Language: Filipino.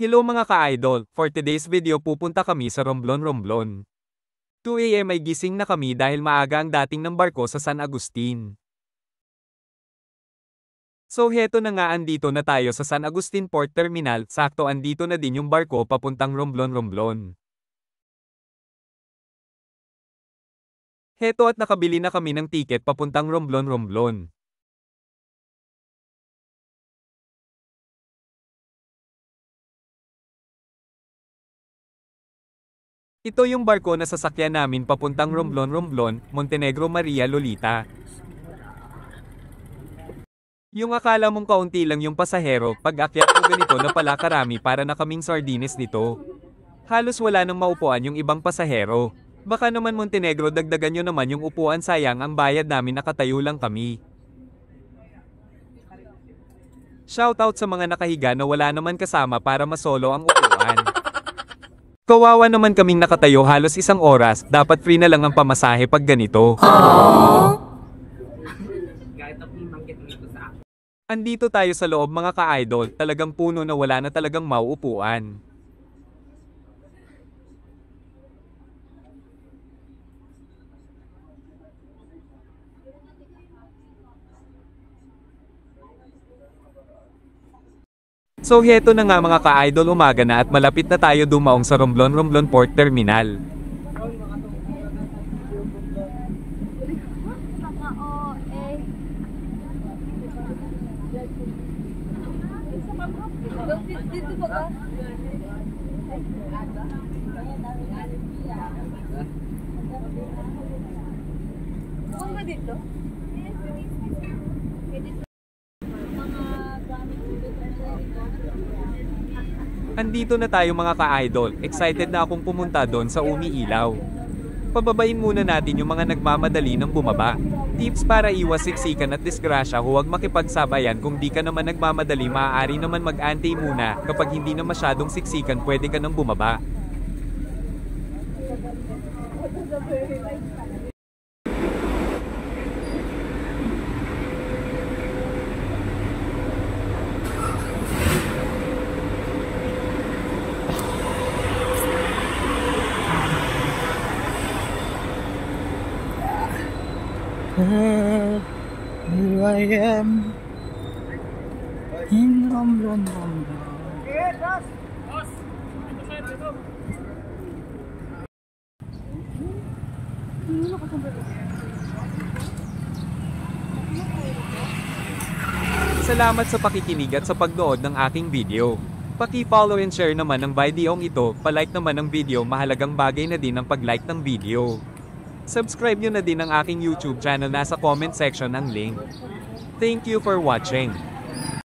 Hello mga ka-idol, for today's video pupunta kami sa Romblon. 2 AM ay gising na kami dahil maaga ang dating ng barko sa San Agustin. So heto na nga, andito na tayo sa San Agustin Port Terminal, sakto andito na din yung barko papuntang Romblon. Heto at nakabili na kami ng tiket papuntang Romblon. Ito yung barko na sasakyan namin papuntang Romblon, Montenegro Maria Lolita. Yung akala mong kaunti lang yung pasahero, pag akyat mo ganito na pala karami, para na kaming sardines dito. Halos wala nang maupuan yung ibang pasahero. Baka naman Montenegro dagdagan nyo naman yung upuan, sayang ang bayad namin, nakatayo lang kami. Shoutout sa mga nakahiga na wala naman kasama para masolo ang upuan. Kawawa naman kaming nakatayo halos 1 oras, dapat free na lang ang pamasahe pag ganito. Andito tayo sa loob mga ka-idol, talagang puno na wala na talagang mauupuan. So heto na nga mga ka-idol, umaga na at malapit na tayo dumaong sa Romblon Port Terminal. Dito? Andito na tayo mga ka-idol, excited na akong pumunta doon sa umiilaw. Pababain muna natin yung mga nagmamadali ng bumaba. Tips para iwas siksikan at disgrasya: huwag makipagsabayan. Kung di ka naman nagmamadali, maaari naman mag-antay muna. Kapag hindi na masyadong siksikan, pwede ka nang bumaba. Here I am in Romblon. Salamat sa pakikinig at sa pagnood ng aking video. Paki-follow and share naman ang videong ito, palike naman ang video, mahalagang bagay na din ang pag-like ng video. Subscribe nyo na din ang aking YouTube channel, nasa comment section ang link. Thank you for watching.